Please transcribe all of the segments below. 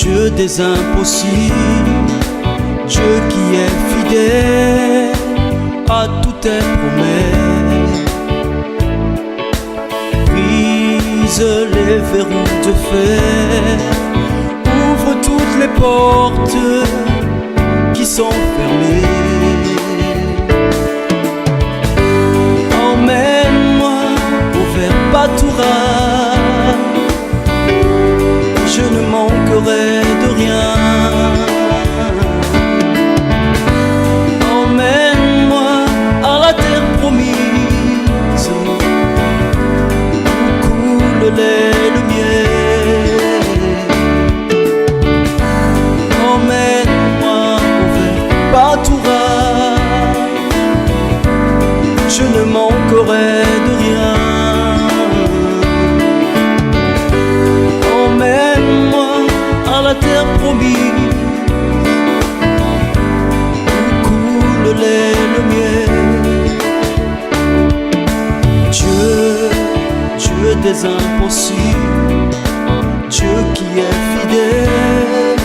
Dieu des impossibles, Dieu qui est fidèle à toutes tes promesses. Brise les verrous de fer, ouvre toutes les portes qui sont fermées. Emmène-moi vers Batoura, je ne manquerai de rien. Emmène-moi à la terre promise, où coule le lait, le miel. Emmène-moi vers Batoura, je ne manquerai de rien. Emmène-moi à la terre promise, où coule le lait, le miel. Dieu des impossibles, Dieu qui est fidèle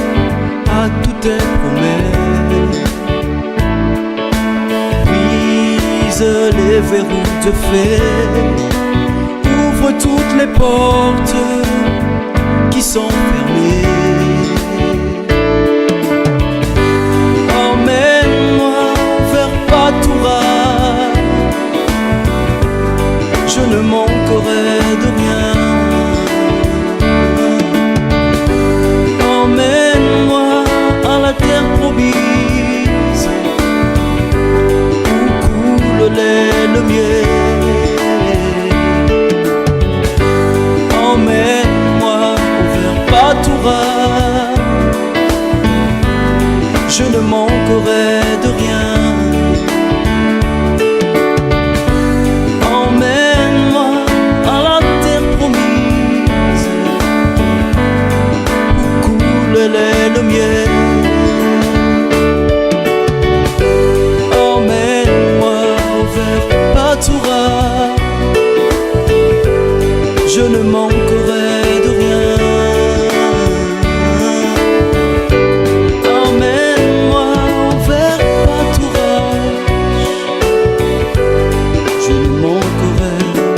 à toutes tes promesses. Brise les verrous de fer, ouvre toutes les portes qui sont fermées. Emmène-moi vers Batoura, je ne manquerai de rien. Emmène-moi à la terre promise, où coule le lait, le miel. Emmène-moi vers Batoura, je ne manquerai de rien. Emmène-moi à la terre promise, où coule le lait, le miel. Emmène-moi vers Batoura, je ne manquerai de rien. Emmène-moi vers Batoura, je ne manquerai de rien.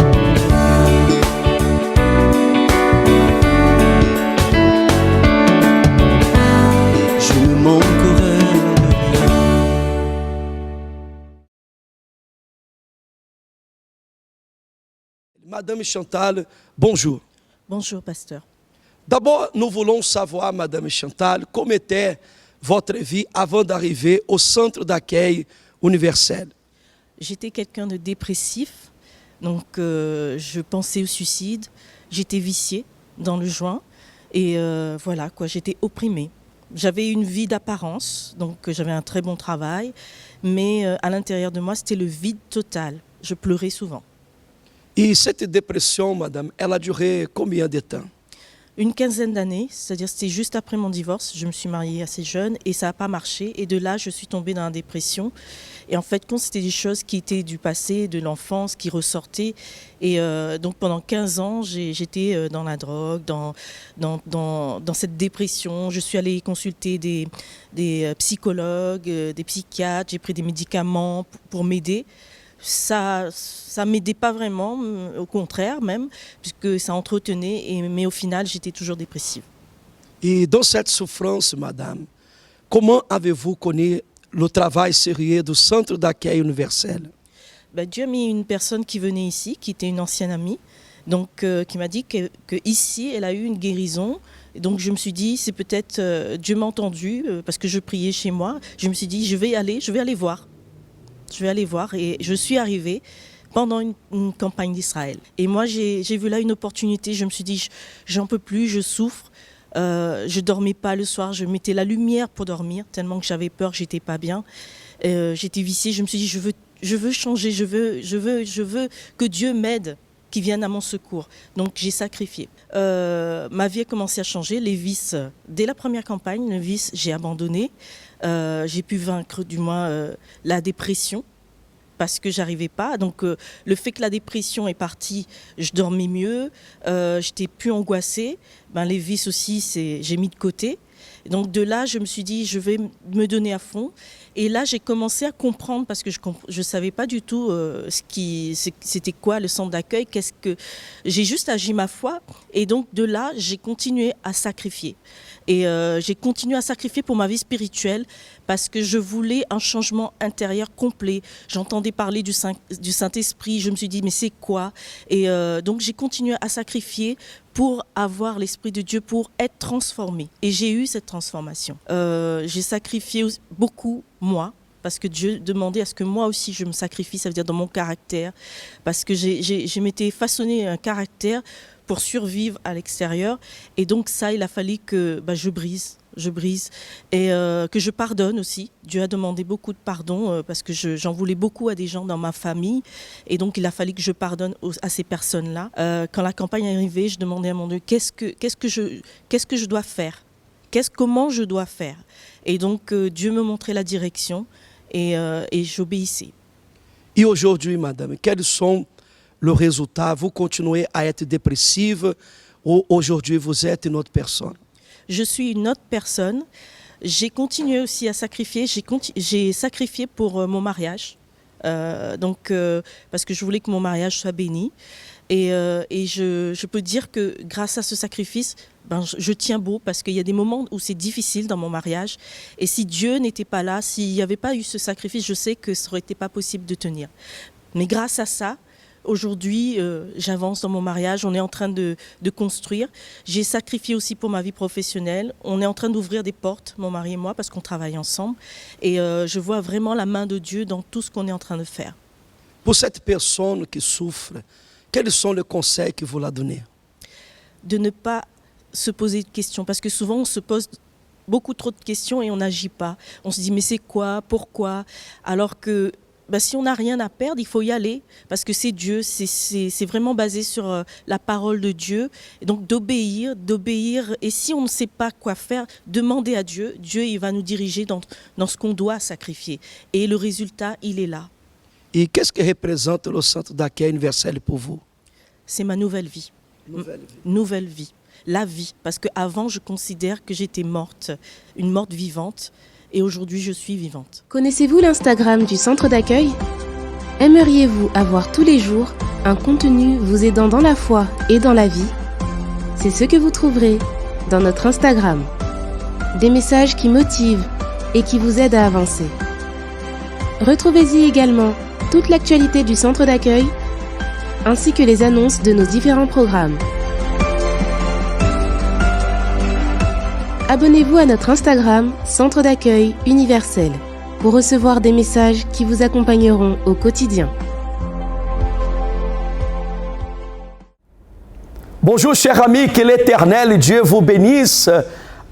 Je ne manquerai de rien. Madame Chantal, bonjour. Bonjour, pasteur. D'abord, nous voulons savoir, Madame Chantal, comment était votre vie avant d'arriver au centre d'accueil universel. J'étais quelqu'un de dépressif, donc je pensais au suicide. J'étais viciée dans le joint et voilà quoi, j'étais opprimée. J'avais une vie d'apparence, donc j'avais un très bon travail, mais à l'intérieur de moi, c'était le vide total. Je pleurais souvent. Et cette dépression, Madame, elle a duré combien de temps? Une quinzaine d'années, c'est-à-dire c'était juste après mon divorce. Je me suis mariée assez jeune et ça n'a pas marché. Et de là, je suis tombée dans la dépression. Et en fait, quand c'était des choses qui étaient du passé, de l'enfance, qui ressortaient. Et donc pendant 15 ans, j'étais dans la drogue, dans cette dépression. Je suis allée consulter des psychologues, des psychiatres. J'ai pris des médicaments pour m'aider. Ça m'aidait pas vraiment, au contraire même, puisque ça entretenait, mais au final, j'étais toujours dépressive. Et dans cette souffrance, Madame, comment avez-vous connu le travail sérieux du centre d'accueil universel? Dieu a mis une personne qui venait ici, qui était une ancienne amie, donc qui m'a dit que ici, elle a eu une guérison. Et donc je me suis dit, c'est peut-être Dieu m'a entendu, parce que je priais chez moi. Je me suis dit, je vais aller voir. Je vais aller voir et je suis arrivée pendant une campagne d'Israël. Et moi, j'ai vu là une opportunité. Je me suis dit, j'en peux plus, je souffre. Je dormais pas le soir, je mettais la lumière pour dormir, tellement que j'avais peur, j'étais pas bien. J'étais viciée, je me suis dit, je veux changer, je veux que Dieu m'aide, qu'il vienne à mon secours. Donc j'ai sacrifié. Ma vie a commencé à changer. Les vices, dès la première campagne, le vice, j'ai abandonné. J'ai pu vaincre du moins la dépression parce que j'arrivais pas. Donc le fait que la dépression est partie, je dormais mieux, j'étais plus angoissée. Les vices aussi, j'ai mis de côté. Donc de là, je me suis dit, je vais me donner à fond. Et là, j'ai commencé à comprendre, parce que je ne savais pas du tout c'était quoi le centre d'accueil. J'ai juste agi ma foi. Et donc de là, j'ai continué à sacrifier. Et j'ai continué à sacrifier pour ma vie spirituelle parce que je voulais un changement intérieur complet. J'entendais parler du Saint-Esprit, je me suis dit mais c'est quoi? Et donc j'ai continué à sacrifier pour avoir l'Esprit de Dieu, pour être transformée. Et j'ai eu cette transformation. J'ai sacrifié beaucoup, moi, parce que Dieu demandait à ce que moi aussi je me sacrifie, ça veut dire dans mon caractère, parce que je m'étais façonné un caractère pour survivre à l'extérieur. Et donc ça, il a fallu que je brise et que je pardonne aussi. Dieu a demandé beaucoup de pardon parce que j'en voulais beaucoup à des gens dans ma famille et donc il a fallu que je pardonne à ces personnes-là. Quand la campagne est arrivée, je demandais à mon Dieu qu'est-ce que je dois faire, comment je dois faire. Et donc Dieu me montrait la direction et j'obéissais. Et aujourd'hui, madame, quels sont les résultats? Vous continuez à être dépressive ou aujourd'hui vous êtes une autre personne? Je suis une autre personne. J'ai continué aussi à sacrifier. J'ai sacrifié pour mon mariage. Parce que je voulais que mon mariage soit béni. Et je peux dire que grâce à ce sacrifice, je tiens beau parce qu'il y a des moments où c'est difficile dans mon mariage. Et si Dieu n'était pas là, s'il n'y avait pas eu ce sacrifice, je sais que ça n'aurait été pas possible de tenir. Mais grâce à ça, aujourd'hui, j'avance dans mon mariage, on est en train de construire. J'ai sacrifié aussi pour ma vie professionnelle. On est en train d'ouvrir des portes, mon mari et moi, parce qu'on travaille ensemble. Et je vois vraiment la main de Dieu dans tout ce qu'on est en train de faire. Pour cette personne qui souffre, quels sont les conseils que vous la donnez? De ne pas se poser de questions, parce que souvent on se pose beaucoup trop de questions et on n'agit pas. On se dit mais c'est quoi, pourquoi? Alors que si on n'a rien à perdre, il faut y aller parce que c'est Dieu, c'est vraiment basé sur la parole de Dieu. Et donc d'obéir. Et si on ne sait pas quoi faire, demander à Dieu. Dieu, il va nous diriger dans ce qu'on doit sacrifier. Et le résultat, il est là. Et qu'est-ce que représente le centre d'accueil universel pour vous? C'est ma nouvelle vie. Nouvelle vie. La vie. Parce qu'avant, je considère que j'étais morte, une morte vivante. Et aujourd'hui, je suis vivante. Connaissez-vous l'Instagram du centre d'accueil? Aimeriez-vous avoir tous les jours un contenu vous aidant dans la foi et dans la vie? C'est ce que vous trouverez dans notre Instagram. Des messages qui motivent et qui vous aident à avancer. Retrouvez-y également toute l'actualité du centre d'accueil ainsi que les annonces de nos différents programmes. Abonnez-vous à notre Instagram, Centre d'accueil universel, pour recevoir des messages qui vous accompagneront au quotidien. Bonjour chers amis, que l'Éternel Dieu vous bénisse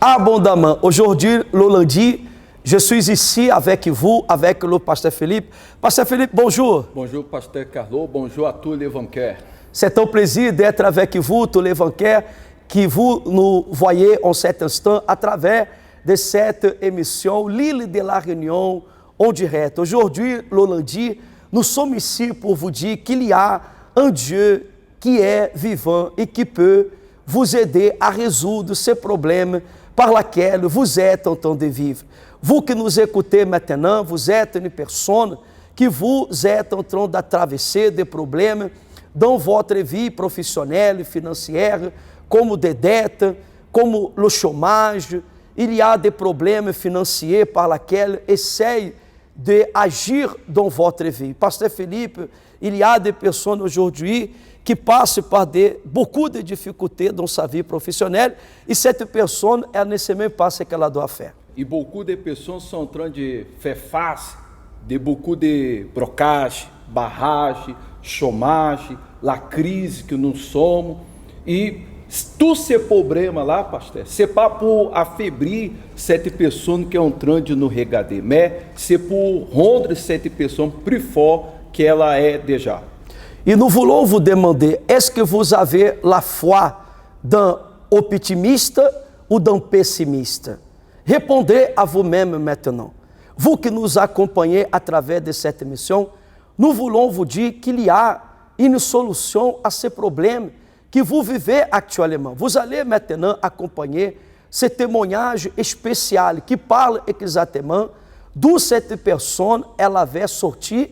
abondamment. Aujourd'hui, le lundi, je suis ici avec vous, avec le pasteur Philippe. Pasteur Philippe, bonjour. Bonjour pasteur Carlo, bonjour à tous les vainqueurs. C'est un plaisir d'être avec vous, tous les vainqueurs, que vous nous voyez en cet instant à travers de cette émission L'île de la Réunion en direct. Aujourd'hui, le lundi, nous sommes ici pour vous dire qu'il y a un Dieu qui est vivant et qui peut vous aider à résoudre ces problèmes par lesquels vous êtes en train de vivre. Vous qui nous écoutez maintenant, vous êtes une personne que vous êtes en train de traverser des problèmes dans votre vie professionnelle, financière, como des dettes, como le chômage. Il y a des problèmes financiers par lesquels essayent d'agir dans votre vie. Pasteur Philippe, il y a des personnes aujourd'hui qui passent par beaucoup de difficultés dans sa vie professionnelle et cette personne, elle ne sait même pas ce qu'elle doit faire. E beaucoup de pessoas sont en train de faire face de beaucoup de blocage, barrage, chômage, la crise que nous sommes. E tous ces problèmes là, pasteur, c'est pas pour affaiblir cette personne qui est en train de nous regarder, mais c'est pour rendre cette personne plus forte qu'elle est déjà. E nous voulons vous demander, est-ce que vous avez la foi d'un optimiste ou d'un pessimiste? Répondez à vous-même maintenant. Vous qui nous acompanhez à travers de cette émission, nous voulons vous dire qu'il y a une solution à ces problèmes que vous vivez actuellement. Vous allez maintenant acompanhar ce témoignage spécial qui parle exactement d'où cette personne elle avait sorti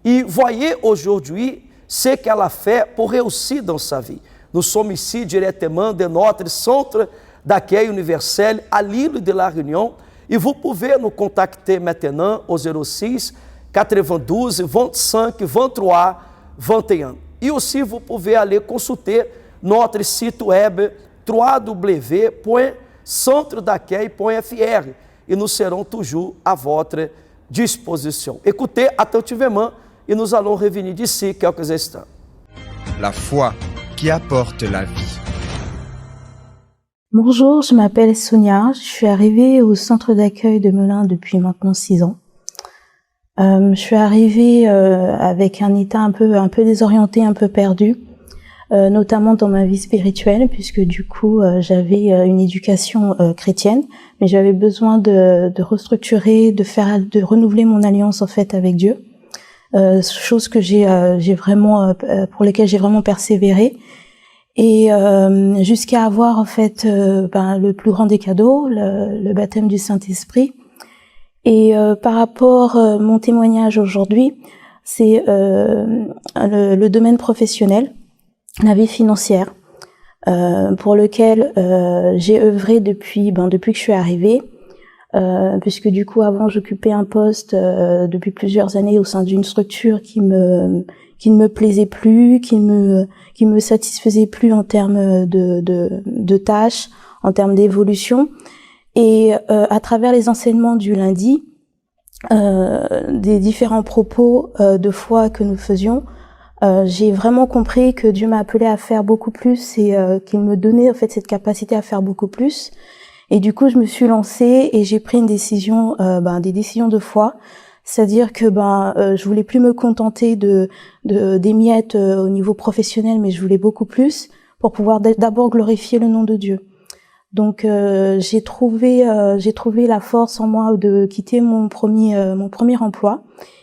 et voyez aujourd'hui ce qu'elle a fait pour réussir dans sa vie. Nous sommes ici directement de notre centre d'accueil universel à l'île de la Réunion et vous pouvez nous contacter maintenant au 06 92 25 23 21. Et aussi vous pouvez aller consulter notre site web www.centredaccueil.fr et nous serons toujours à votre disposition. Écoutez attentivement et nous allons revenir d'ici quelques instants. La foi qui apporte la vie. Bonjour, je m'appelle Sonia, je suis arrivée au centre d'accueil de Melun depuis maintenant 6 ans. Je suis arrivée avec un état un peu désorienté, un peu perdu, notamment dans ma vie spirituelle, puisque du coup j'avais une éducation chrétienne, mais j'avais besoin de restructurer, de renouveler mon alliance en fait avec Dieu, chose que j'ai vraiment pour lesquelles j'ai vraiment persévéré, et jusqu'à avoir en fait le plus grand des cadeaux, le baptême du Saint-Esprit. Et par rapport mon témoignage aujourd'hui, c'est le domaine professionnel, la vie financière, pour lequel j'ai œuvré depuis que je suis arrivée, puisque du coup avant j'occupais un poste depuis plusieurs années au sein d'une structure qui ne me plaisait plus, qui me satisfaisait plus en termes de tâches, en termes d'évolution. Et à travers les enseignements du lundi, des différents propos de foi que nous faisions, j'ai vraiment compris que Dieu m'a appelé à faire beaucoup plus et qu'il me donnait en fait cette capacité à faire beaucoup plus. Et du coup, je me suis lancée et j'ai pris une décision, des décisions de foi, c'est-à-dire que je voulais plus me contenter des miettes au niveau professionnel, mais je voulais beaucoup plus pour pouvoir d'abord glorifier le nom de Dieu. Donc j'ai trouvé la force en moi de quitter mon premier emploi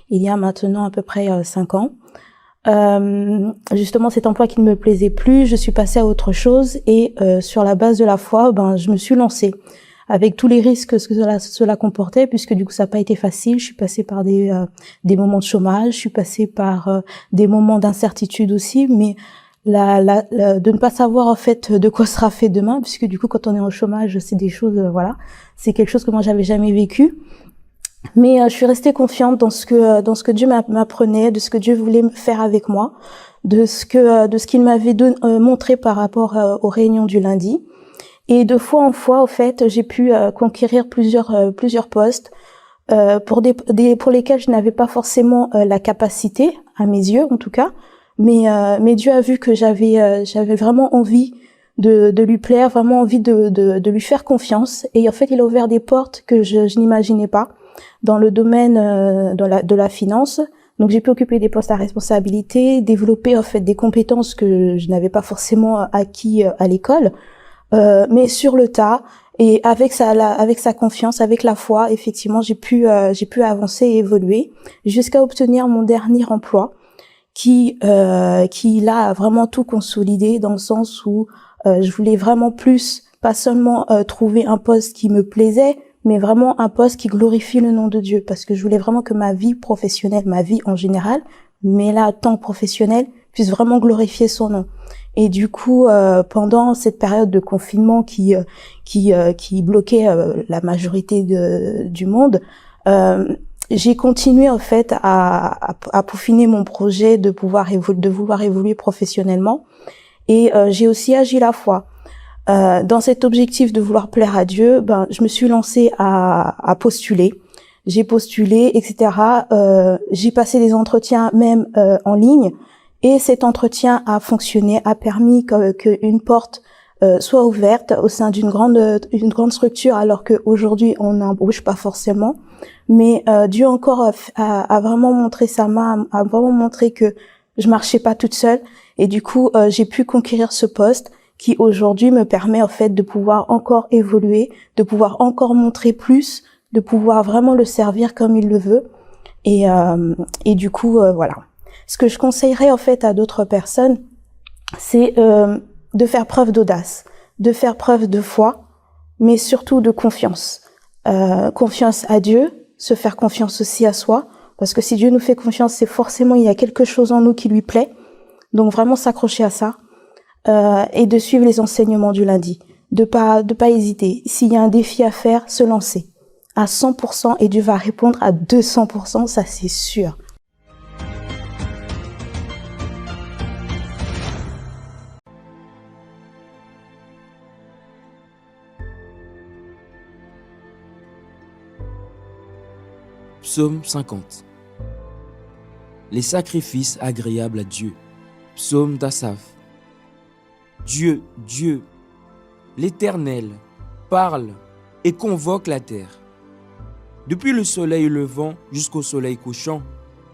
il y a maintenant à peu près 5 ans. Justement cet emploi qui ne me plaisait plus, je suis passée à autre chose et sur la base de la foi, je me suis lancée avec tous les risques que cela comportait, puisque du coup ça n'a pas été facile. Je suis passée par des moments de chômage, je suis passée par des moments d'incertitude aussi, mais de ne pas savoir en fait de quoi sera fait demain, puisque du coup quand on est en chômage c'est des choses c'est quelque chose que moi j'avais jamais vécu, mais je suis restée confiante dans ce que Dieu m'apprenait, de ce que Dieu voulait faire avec moi, de ce qu'il m'avait montré par rapport aux réunions du lundi. Et de fois en fois en fait j'ai pu conquérir plusieurs postes pour lesquels je n'avais pas forcément la capacité, à mes yeux en tout cas. Mais Dieu a vu que j'avais vraiment envie de lui plaire, vraiment envie de lui faire confiance. Et en fait, il a ouvert des portes que je n'imaginais pas dans le domaine de la finance. Donc, j'ai pu occuper des postes à responsabilité, développer en fait des compétences que je n'avais pas forcément acquis à l'école, mais sur le tas. Et avec sa confiance, avec la foi, effectivement, j'ai pu avancer et évoluer jusqu'à obtenir mon dernier emploi, qui là a vraiment tout consolidé dans le sens où je voulais vraiment plus, pas seulement trouver un poste qui me plaisait, mais vraiment un poste qui glorifie le nom de Dieu, parce que je voulais vraiment que ma vie professionnelle, ma vie en général, mais là tant professionnelle, puisse vraiment glorifier son nom. Et du coup, pendant cette période de confinement qui bloquait la majorité du monde, j'ai continué en fait à peaufiner mon projet de vouloir évoluer professionnellement, et j'ai aussi agi la foi. Dans cet objectif de vouloir plaire à Dieu, je me suis lancée à postuler. J'ai postulé, etc. J'ai passé des entretiens même en ligne, et cet entretien a fonctionné, a permis qu'une porte soit ouverte au sein d'une grande structure, alors qu'aujourd'hui on n'embauche pas forcément. Mais Dieu encore a vraiment montré sa main, a vraiment montré que je marchais pas toute seule, et du coup j'ai pu conquérir ce poste qui aujourd'hui me permet en fait de pouvoir encore évoluer, de pouvoir encore montrer plus, de pouvoir vraiment le servir comme il le veut. Et du coup voilà. Ce que je conseillerais en fait à d'autres personnes, c'est de faire preuve d'audace, de faire preuve de foi, mais surtout de confiance. Confiance à Dieu, se faire confiance aussi à soi, parce que si Dieu nous fait confiance, c'est forcément il y a quelque chose en nous qui lui plaît. Donc vraiment s'accrocher à ça et de suivre les enseignements du lundi, de pas hésiter. S'il y a un défi à faire, se lancer à 100% et Dieu va répondre à 200%, ça c'est sûr. Psaume 50. Les sacrifices agréables à Dieu. Psaume d'Asaph. Dieu, Dieu, l'Éternel, parle et convoque la terre. Depuis le soleil levant jusqu'au soleil couchant,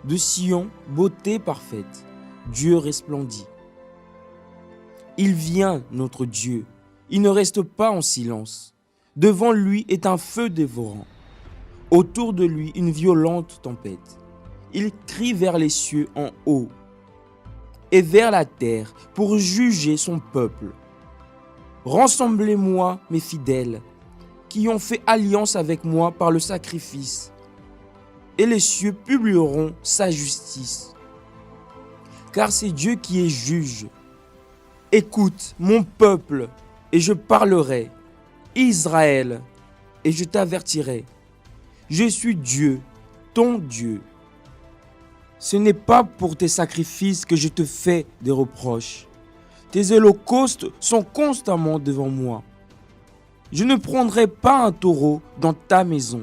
de Sion, beauté parfaite, Dieu resplendit. Il vient, notre Dieu, il ne reste pas en silence. Devant lui est un feu dévorant. Autour de lui, une violente tempête. Il crie vers les cieux en haut et vers la terre pour juger son peuple. Rassemblez-moi, mes fidèles, qui ont fait alliance avec moi par le sacrifice, et les cieux publieront sa justice. Car c'est Dieu qui est juge. Écoute, mon peuple, et je parlerai, Israël, et je t'avertirai. Je suis Dieu, ton Dieu. Ce n'est pas pour tes sacrifices que je te fais des reproches. Tes holocaustes sont constamment devant moi. Je ne prendrai pas un taureau dans ta maison,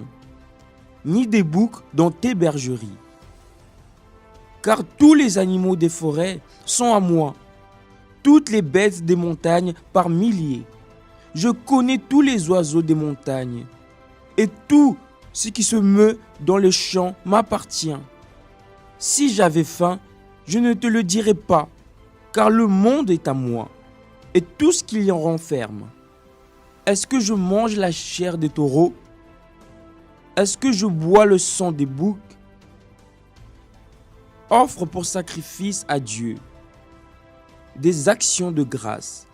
ni des boucs dans tes bergeries. Car tous les animaux des forêts sont à moi, toutes les bêtes des montagnes par milliers. Je connais tous les oiseaux des montagnes, et tout ce qui se meut dans les champs m'appartient. Si j'avais faim, je ne te le dirais pas, car le monde est à moi, et tout ce qu'il y en renferme. Est-ce que je mange la chair des taureaux? Est-ce que je bois le sang des boucs? Offre pour sacrifice à Dieu des actions de grâce,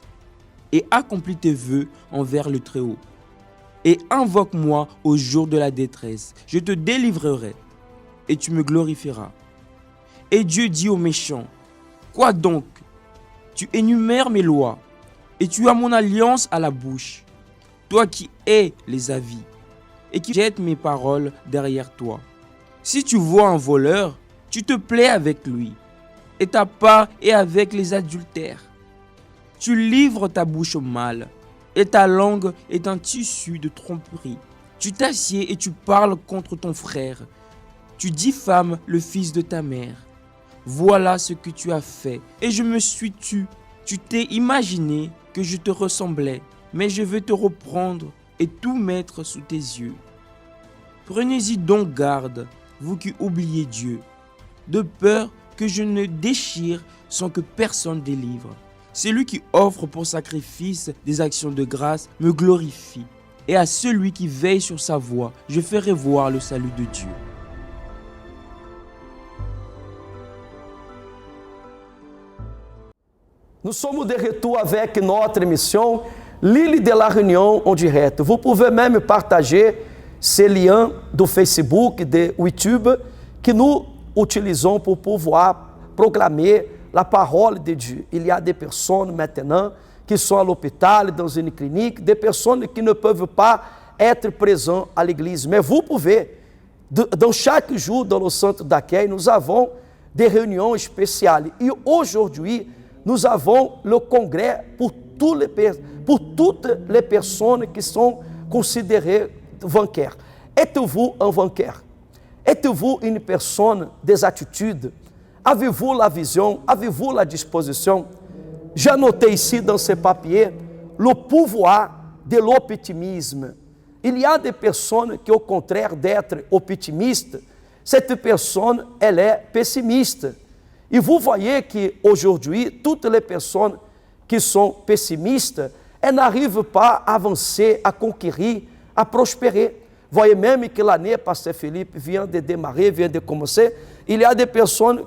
et accomplis tes vœux envers le Très-Haut. Et invoque-moi au jour de la détresse, je te délivrerai, et tu me glorifieras. Et Dieu dit aux méchants, quoi donc? Tu énumères mes lois, et tu as mon alliance à la bouche. Toi qui hais les avis, et qui jettes mes paroles derrière toi. Si tu vois un voleur, tu te plais avec lui, et ta part est avec les adultères. Tu livres ta bouche au mal, et ta langue est un tissu de tromperie. Tu t'assieds et tu parles contre ton frère. Tu diffames le fils de ta mère. Voilà ce que tu as fait, et je me suis tu. Tu t'es imaginé que je te ressemblais, mais je veux te reprendre et tout mettre sous tes yeux. Prenez-y donc garde, vous qui oubliez Dieu, de peur que je ne déchire sans que personne délivre. Celui qui offre pour sacrifice des actions de grâce me glorifie, et à celui qui veille sur sa voie, je ferai voir le salut de Dieu. Nous sommes de retour avec notre émission L'île de la Réunion en direct. Vous pouvez même partager ces liens do Facebook, de YouTube, que nous utilisons pour pouvoir proclamer la parole de Dieu. Il y a des personnes maintenant qui sont à l'hôpital, dans une clinique, des personnes qui ne peuvent pas être présentes à l'église. Mais vous pouvez, dans chaque jour dans le centre d'accueil, nous avons des réunions spéciales. Et aujourd'hui, nous avons le congrès pour toutes les personnes qui sont considérées vainqueurs. Êtes-vous un vainqueur? Êtes-vous une personne des attitudes? Avez-vous la vision? Avez-vous la disposition? J'ai noté ici dans ce papier le pouvoir de l'optimisme. Il y a des personnes qui, au contraire d'être optimistes, cette personne, elle est pessimiste. Et vous voyez qu'aujourd'hui, toutes les personnes qui sont pessimistes, elles n'arrivent pas à avancer, à conquérir, à prospérer. Voyez même que l'année, Pasteur Philippe, vient de démarrer, vient de commencer. Il y a des personnes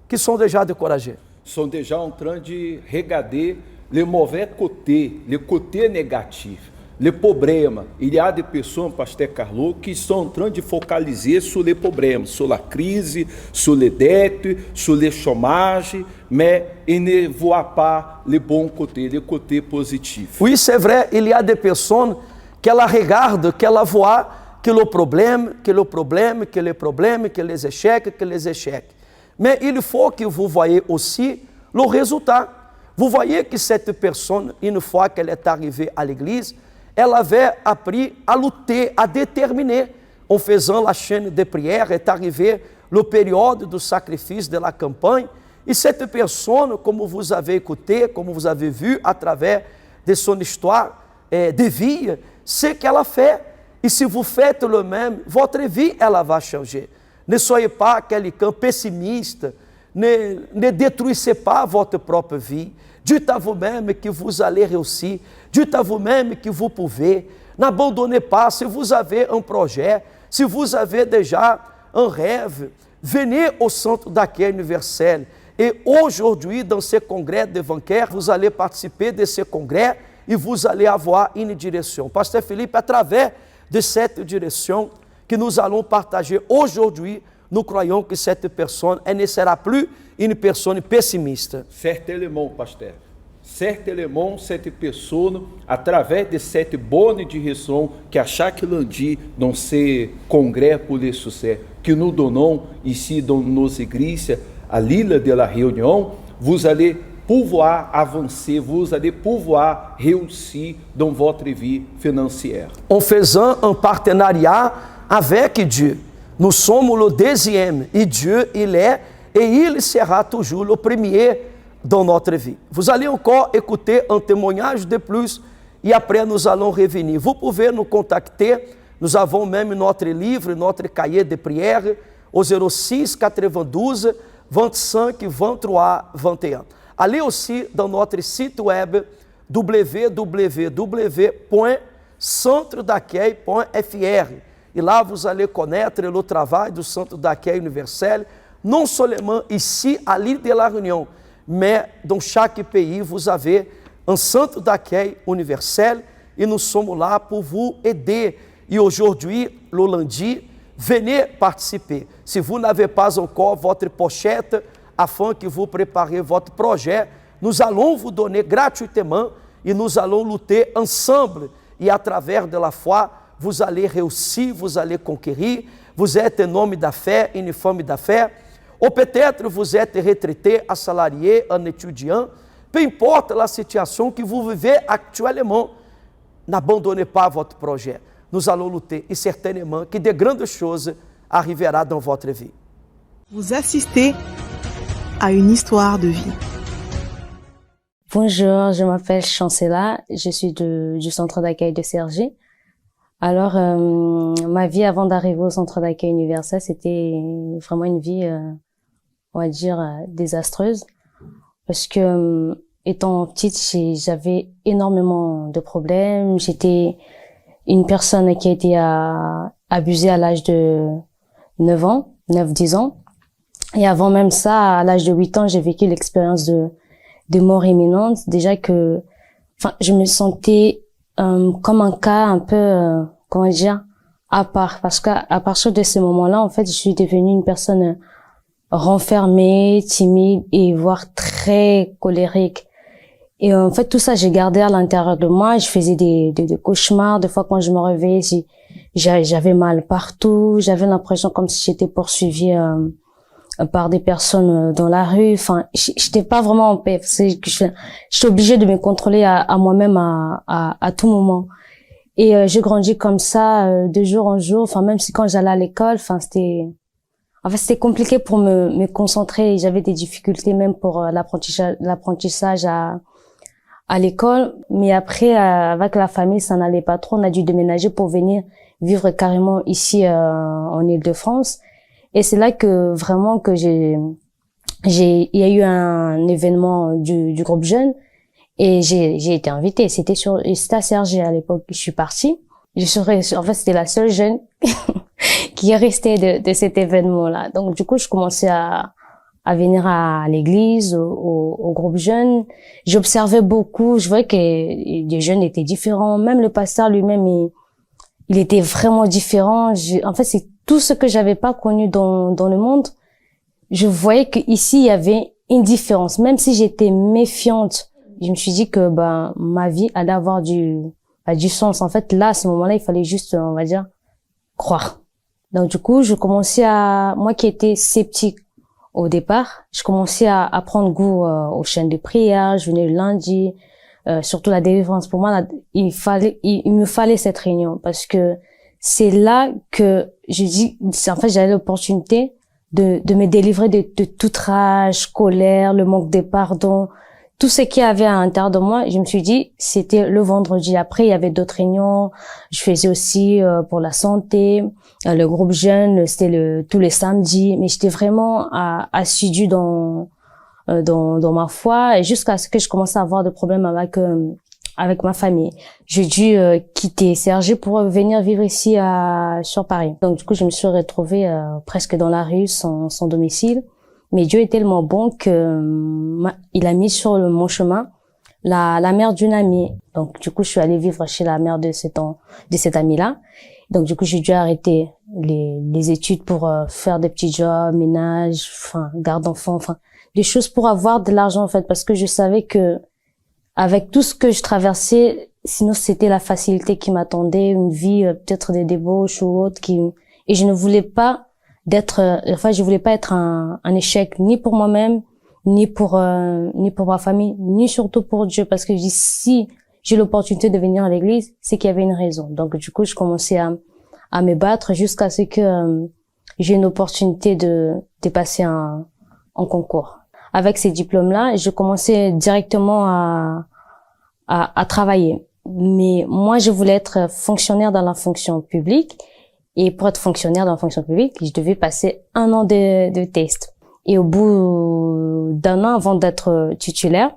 qui sont déjà découragées. Sont déjà en train de regarder le mauvais côté, le côté négatif. le problema. Il y a des personnes, pasteur Carlo, qui sont en train de focaliser sur les problèmes, sur la crise, sur les dettes, sur le chômage, mais ils ne voient pas le bon côté, le côté positif. Oui, c'est vrai, il y a des personnes qui la regardent, qui la voient que le problème, que le problème, que le problème, que les échecs, que les échecs. Mais il faut que vous voyez aussi le résultat. Vous voyez que cette personne, une fois qu'elle est arrivée à l'église, elle avait appris à lutter, à déterminer. En faisant la chaîne de prière, est arrivé le période du sacrifice de la campagne. Et cette personne, comme vous avez écouté, comme vous avez vu à travers de son histoire de vie, ce qu'elle a fait. Et si vous faites le même, votre vie, elle va changer. Ne soyez pas quelqu'un pessimiste, ne détruisez pas votre propre vie. Dites à vous-même que vous allez réussir. Dites à vous-même que vous pouvez. N'abandonnez pas. Si vous avez un projet, si vous avez déjà un rêve, venez au centre d'accueil universel. Et aujourd'hui, dans ce congrès de Vancouver, vous allez participer de ce congrès e vous allez avoir une direction. Pasteur Philippe, à travers de cette direction que nous allons partager aujourd'hui, nous croyons que cette personne elle ne sera plus une personne pessimiste. Certainement, pasteur. Certainement, cette personne, através de cette bonne direção que a chaque lundi, dans ce congrès pour le succès, que nous donnons ici dans nos églises, à l'île de la Réunion, vous allez pouvoir avancer, vous allez pouvoir réussir dans votre vie financière. En faisant un partenariat avec Dieu, nous sommes le deuxième et Dieu, il est et il sera toujours le premier dans notre vie. Vous allez encore écouter un témoignage de plus et après nous allons revenir. Vous pouvez nous contacter, nous avons même notre livre, notre cahier de prière au 06 92 25 23 21. Allez aussi dans notre site web www.centredaccueil.fr e lá vous allez connaître le travail du Centre d'accueil universel, non seulement ici à l'île de la Réunion, mais dans chaque pays vous avez un centre d'accueil universel et nous sommes là pour vous aider. Et aujourd'hui, le lundi, venez participer. Si vous n'avez pas encore votre pochette, afin que vous préparez votre projet, nous allons vous donner gratuitement et nous allons lutter ensemble. Et à travers de la foi, vous allez réussir, vous allez conquérir. Vous êtes un homme d'affaires, une femme d'affaires. Ou peut-être vous êtes retraité, assalarié, un étudiant. Peu importe la situation que vous vivez actuellement, n'abandonnez pas votre projet. Nous allons lutter et certainement que de grandes choses arriveront dans votre vie. Vous assistez à une histoire de vie. Bonjour, je m'appelle Chancela, je suis du centre d'accueil de Cergy. Alors, ma vie avant d'arriver au centre d'accueil universel, c'était vraiment une vie, on va dire, désastreuse. Parce que, étant petite, j'avais énormément de problèmes. J'étais une personne qui a été abusée à l'âge de 9-10 ans. Et avant même ça, à l'âge de 8 ans, j'ai vécu l'expérience de mort imminente. Déjà que, je me sentais comme un cas un peu, comment dire, à part. Parce qu'à partir de ce moment-là, en fait, je suis devenue une personne renfermée, timide et voire très colérique. Et en fait, tout ça, j'ai gardé à l'intérieur de moi. Je faisais des cauchemars. Des fois, quand je me réveillais, j'avais mal partout. J'avais l'impression comme si j'étais poursuivie par des personnes dans la rue. J'étais pas vraiment en paix. J'étais obligée de me contrôler à moi-même à tout moment. Et j'ai grandi comme ça de jour en jour. Même si quand j'allais à l'école, c'était compliqué pour me concentrer. J'avais des difficultés même pour l'apprentissage à l'école. Mais après, avec la famille, ça n'allait pas trop. On a dû déménager pour venir vivre carrément ici en Île-de-France. Et c'est là que vraiment que il y a eu un événement du groupe jeune et j'ai été invitée. C'était à Cergy à l'époque. Je suis partie. En fait, c'était la seule jeune qui est restée de cet événement-là. Donc, du coup, je commençais à à venir à l'église, au groupe jeune. J'observais beaucoup, je voyais que les jeunes étaient différents. Même le pasteur lui-même, il était vraiment différent. En fait, c'est tout ce que j'avais pas connu dans le monde. Je voyais que ici il y avait une différence. Même si j'étais méfiante, je me suis dit que ma vie allait avoir du sens. En fait, là, à ce moment-là, il fallait juste, on va dire, croire. Donc du coup, je commençais moi qui étais sceptique au départ, je commençais à prendre goût aux chaînes de prière. Je venais le lundi, surtout la délivrance. Pour moi, il me fallait cette réunion parce que c'est là que en fait, j'avais l'opportunité de me délivrer de toute rage, colère, le manque de pardon, tout ce qu'il y avait à l'intérieur de moi. Je me suis dit, c'était le vendredi. Après, il y avait d'autres réunions. Je faisais aussi pour la santé, le groupe jeune, c'était tous les samedis. Mais j'étais vraiment assidue dans ma foi, et jusqu'à ce que je commençais à avoir des problèmes avec ma famille. J'ai dû quitter Cergy pour venir vivre ici sur Paris. Donc du coup, je me suis retrouvée presque dans la rue, sans domicile. Mais Dieu est tellement bon que il a mis sur mon chemin la mère d'une amie. Donc du coup, je suis allée vivre chez la mère de cette amie-là. Donc du coup, j'ai dû arrêter les études pour faire des petits jobs, ménage, garde d'enfants, des choses pour avoir de l'argent en fait, parce que je savais que avec tout ce que je traversais, sinon c'était la facilité qui m'attendait, une vie peut-être des débauches ou autre et je ne voulais pas je voulais pas être un échec ni pour moi-même, ni pour ma famille, ni surtout pour Dieu, parce que si j'ai l'opportunité de venir à l'église, c'est qu'il y avait une raison. Donc du coup, je commençais à me battre jusqu'à ce que j'ai une opportunité de passer en concours. Avec ces diplômes-là, je commençais directement à travailler. Mais moi, je voulais être fonctionnaire dans la fonction publique. Et pour être fonctionnaire dans la fonction publique, je devais passer 1 an de test. Et au bout d'1 an avant d'être titulaire,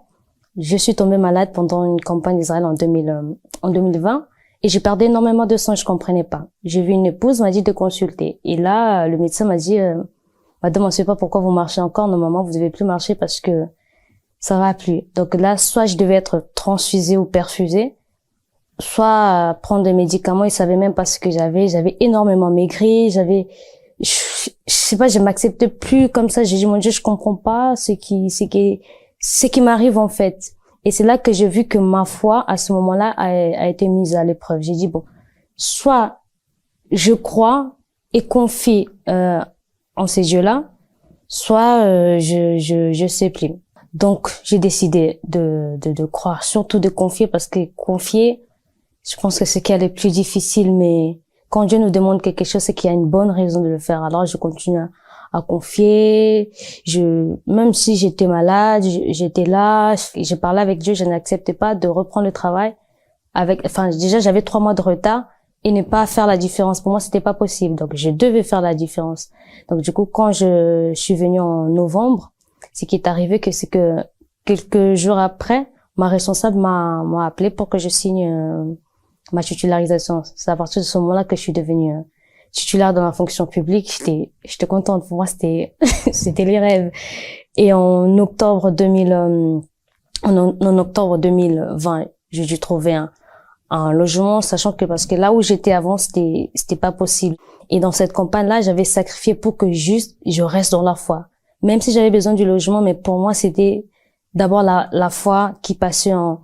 je suis tombée malade pendant une campagne d'Israël en 2020. Et j'ai perdu énormément de sang, je comprenais pas. J'ai vu une épouse, m'a dit de consulter. Et là, le médecin m'a dit, madame, on ne sait pas pourquoi vous marchez encore. Normalement, vous devez plus marcher parce que ça va plus. Donc là, soit je devais être transfusée ou perfusée, soit prendre des médicaments. Ils savaient même pas ce que j'avais. J'avais énormément maigri. Je sais pas, je m'acceptais plus comme ça. J'ai dit, mon Dieu, je comprends pas ce qui m'arrive en fait. Et c'est là que j'ai vu que ma foi, à ce moment-là, a été mise à l'épreuve. J'ai dit, bon, soit je crois et confie en ces dieux-là, soit je sais plus. Donc, j'ai décidé de croire, surtout de confier, parce que confier, je pense que c'est ce qui est le plus difficile, mais quand Dieu nous demande quelque chose, c'est qu'il y a une bonne raison de le faire. Alors, je continue à confier. Même si j'étais malade, j'étais là, je parlais avec Dieu, je n'acceptais pas de reprendre le travail déjà, j'avais 3 mois de retard et ne pas faire la différence. Pour moi, c'était pas possible. Donc, je devais faire la différence. Donc, du coup, quand je suis venue en novembre, ce qui est arrivé, c'est que quelques jours après, ma responsable m'a appelé pour que je signe ma titularisation. C'est à partir de ce moment-là que je suis devenue titulaire dans la fonction publique. J'étais contente. Pour moi, c'était les rêves. Et en octobre 2020, j'ai dû trouver un logement, sachant que parce que là où j'étais avant, c'était pas possible. Et dans cette campagne-là, j'avais sacrifié pour que juste je reste dans la foi. Même si j'avais besoin du logement, mais pour moi, c'était d'abord la foi qui passait en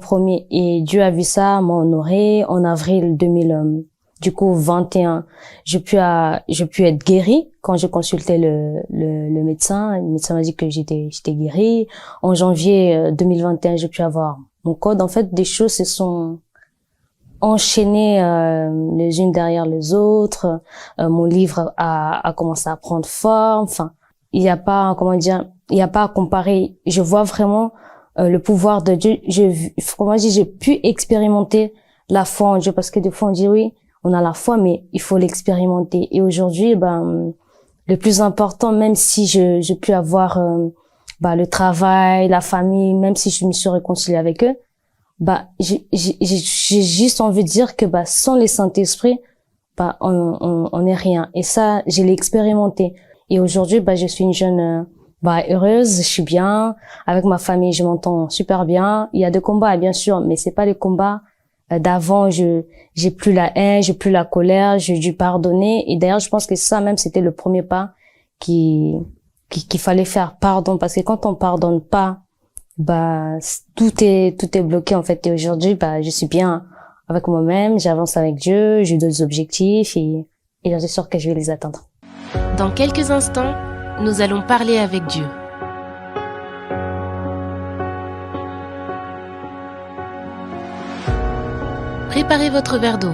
premier. Et Dieu a vu ça, m'a honoré. En avril 2021, j'ai pu être guérie quand je consultais le médecin. Le médecin m'a dit que j'étais guérie. En janvier 2021, j'ai pu avoir mon code. En fait, des choses se sont enchaînées les unes derrière les autres. Mon livre a commencé à prendre forme. Enfin, il y a pas à comparer. Je vois vraiment le pouvoir de Dieu. J'ai pu expérimenter la foi en Dieu, parce que des fois on dit oui, on a la foi, mais il faut l'expérimenter. Et aujourd'hui, le plus important, même si j'ai pu avoir le travail, la famille, même si je me suis réconciliée avec eux, j'ai juste envie de dire que sans le Saint-Esprit, on est rien. Et ça, je l'ai expérimenté. Et aujourd'hui, je suis une jeune heureuse, je suis bien. Avec ma famille, je m'entends super bien. Il y a des combats, bien sûr, mais c'est pas les combats d'avant. J'ai plus la haine, j'ai plus la colère, j'ai dû pardonner. Et d'ailleurs, je pense que ça même, c'était le premier pas qu'il fallait faire, pardon. Parce que quand on pardonne pas, tout est bloqué, en fait. Et aujourd'hui, je suis bien avec moi-même, j'avance avec Dieu, j'ai d'autres objectifs et j'en suis sûre que je vais les atteindre. Dans quelques instants, nous allons parler avec Dieu. Préparez votre verre d'eau.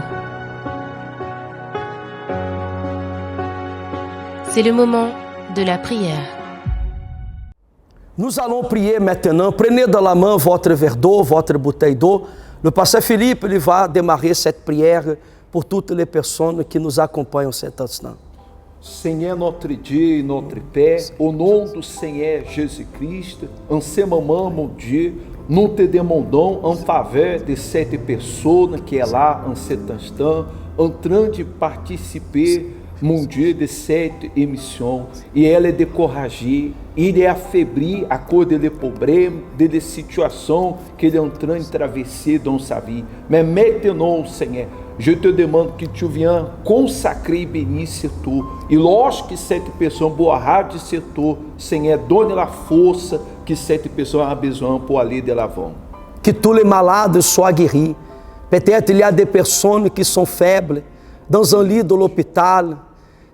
C'est le moment de la prière. Nous allons prier maintenant. Prenez dans la main votre verre d'eau, votre bouteille d'eau. Le pasteur Philippe il va démarrer cette prière pour toutes les personnes qui nous acompanham cet instant. Senhor, notre Dieu et notre Père, au nom do Senhor Jesus-Christ, en ce moment, mon Dieu, nous te demandons en faveur de cette personne qui est là en cet instant, en train de participer, mon Dieu, de cette émission. E ela é découragée, il est affaibli à cause des problèmes, des situations qu'il est en train de traverser dans sa vie. Mais maintenant, Seigneur, je te demande que tu viennes consacrer e bénir ce tour. E lorsque cette personne boirá de ce tour, Seigneur, donne la force que cette personne a besoin pour aller de l'avant. Que tous les malades soient guéris. Peut-être il y a des personnes qui sont faibles, dans un lit de l'hôpital.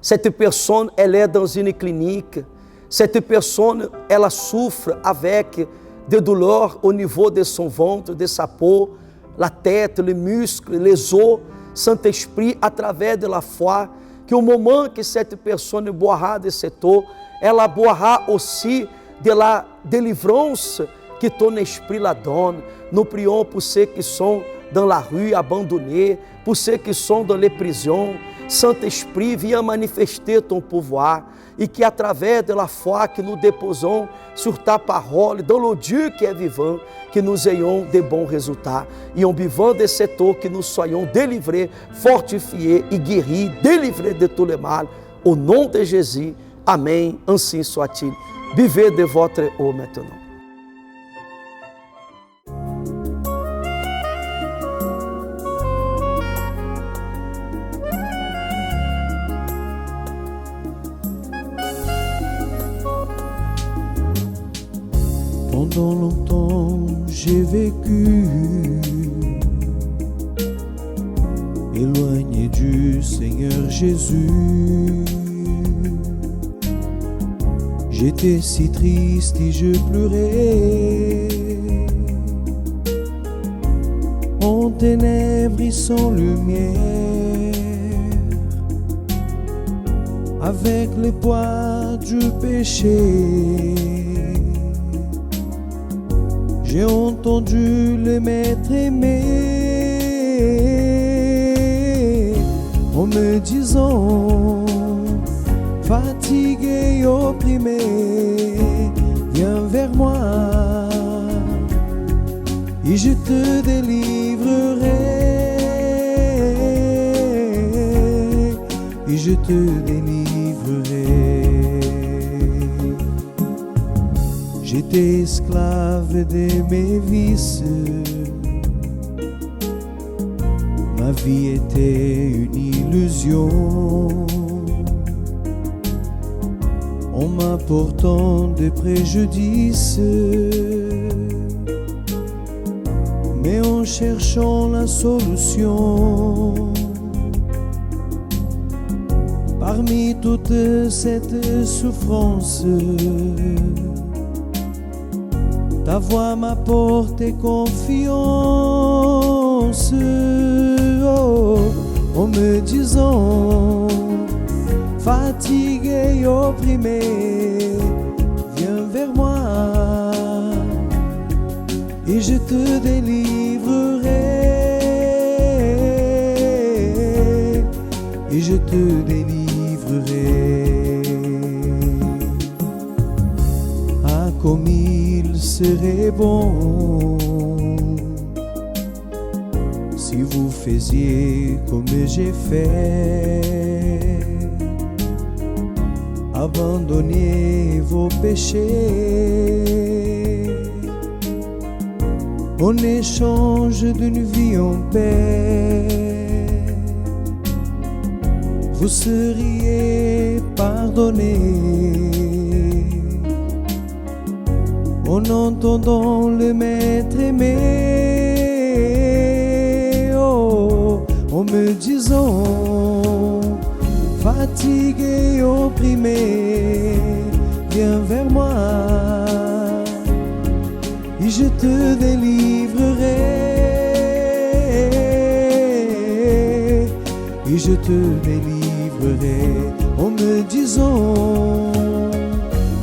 Cette personne, elle est dans une clinique. Cette personne, elle souffre avec des douleurs au niveau de son ventre, de sa peau, la tête, les muscles, les os. Saint-Esprit, à travers de la foi, que au moment que cette personne boira de cette eau, ela boira aussi de la délivrance que ton esprit la donne. Nous prions pour ceux qui sont dans la rue, abandonnés, pour ceux qui sont dans les prisons. Saint-Esprit, viens manifester ton pouvoir e que através de la foi que nous déposons sur ta parole, dans le Dieu qui est vivant, que nous ayons de bons résultats. Et en vivant de cette eau, que nous soyons délivrés, fortifiés et guéris, délivrés de tout le mal. Au nom de Jésus, Amém. Ainsi soit-il. Vivez de votre eau maintenant. Pendant longtemps j'ai vécu éloigné du Seigneur Jésus. J'étais si triste et je pleurais en ténèbres et sans lumière, avec le poids du péché. J'ai entendu le maître aimer en me disant, fatigué et opprimé, viens vers moi et je te délivrerai, et je te délivrerai. J'étais esclave de mes vices, ma vie était une illusion, en m'apportant des préjudices, mais en cherchant la solution. Parmi toute cette souffrance, ta voix m'apporte confiance, oh, en me disant, fatigué et opprimé, viens vers moi et je te délivrerai, et je te délivrerai. Ah, comme il serait bon si vous faisiez comme j'ai fait. abandonnez vos péchés en échange d'une vie en paix. Vous seriez pardonnés en entendant le Maître aimé, oh, en me disant, fatigué et opprimé, viens vers moi et je te délivrerai, et je te délivrerai, en me disant,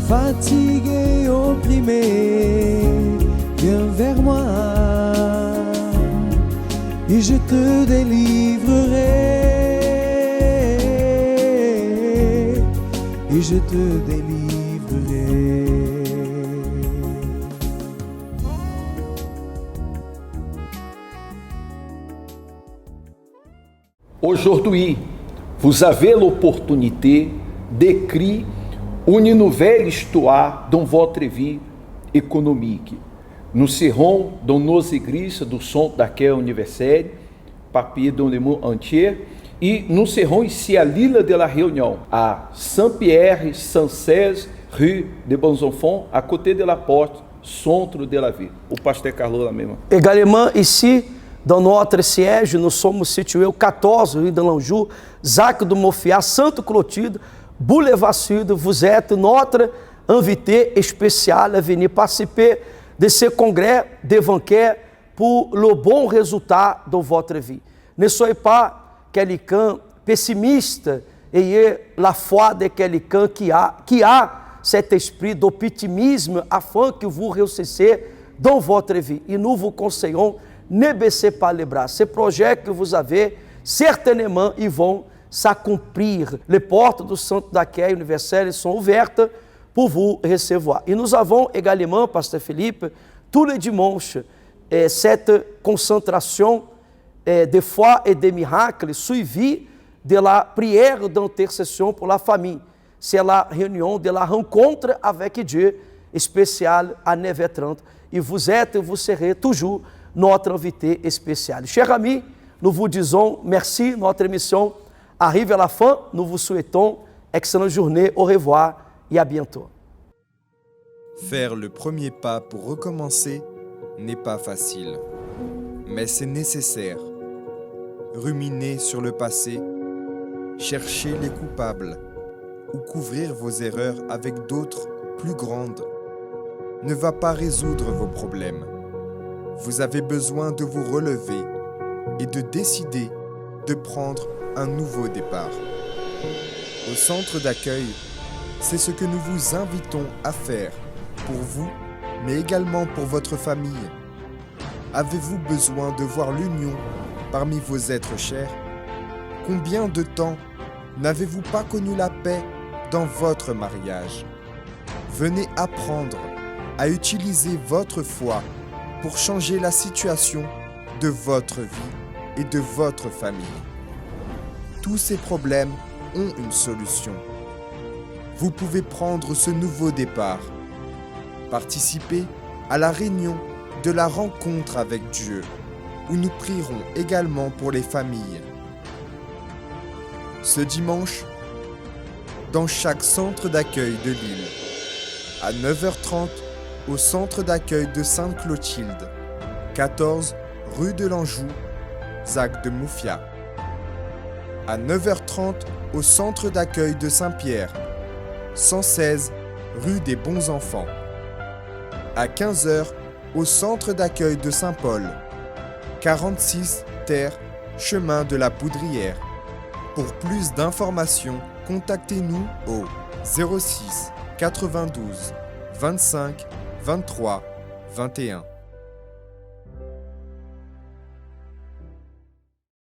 fatigué et opprimé, viens vers moi et je te délivrerai, et je te délivrerai. Aujourd'hui, vous avez l'opportunité d'écrire une nouvelle histoire dans votre vie économique. Nous serons dans nos églises do Centre d'accueil universel, papier dans le monde entier, e nous serons ici à l'île de la Réunion, à Saint-Pierre, 116, rue des Bons Enfants, à côté de la porte, centre de la ville. O pasteur Carlos lá mesmo. Également ici, dans notre siège, nous sommes situés au 14 rue de l'Anjou, Zac do Mofiá, Santo Clotilde, Boulevard Sud. Vous êtes notre invité spécial à venir participer de ce congrès d'évangile pour le bon résultat de votre vie. Ne soyez pas quelqu'un pessimiste, ayez la foi de quelqu'un qui a cet esprit d'optimisme afin que vous réussissiez dans votre vie. Et nous vous conseillons, ne baissez pas les bras. Ces projets que vous avez, certainement, ils vont s'accomplir. Les portes du Centre d'accueil universel sont ouvertes pour vous recevoir. Et nous avons également, pasteur Philippe, tous les dimanches, cette concentration de foi et de miracles suivie de la prière d'intercession pour la famille. C'est la réunion de la rencontre avec Dieu spéciale à 9h30. Et vous êtes et vous serez toujours notre invité spécial. Chers amis, nous vous disons merci. Notre émission arrive à la fin. Nous vous souhaitons excellente journée. Au revoir et à bientôt. Faire le premier pas pour recommencer n'est pas facile, mais c'est nécessaire. Ruminer sur le passé, chercher les coupables ou couvrir vos erreurs avec d'autres plus grandes ne va pas résoudre vos problèmes. Vous avez besoin de vous relever et de décider de prendre un nouveau départ. Au centre d'accueil, c'est ce que nous vous invitons à faire pour vous, mais également pour votre famille. Avez-vous besoin de voir l'union parmi vos êtres chers? Combien de temps n'avez-vous pas connu la paix dans votre mariage? Venez apprendre à utiliser votre foi pour changer la situation de votre vie et de votre famille. Tous ces problèmes ont une solution. Vous pouvez prendre ce nouveau départ. Participez à la réunion de la rencontre avec Dieu, où nous prierons également pour les familles. Ce dimanche, dans chaque centre d'accueil de l'île, à 9h30 au centre d'accueil de Sainte-Clotilde, 14 rue de l'Anjou, Zac de Moufia. À 9h30 au centre d'accueil de Saint-Pierre, 116 rue des Bons Enfants. À 15h au centre d'accueil de Saint-Paul, 46 terre chemin de la Poudrière. Pour plus d'informations, contactez-nous au 06 92 25 23 21.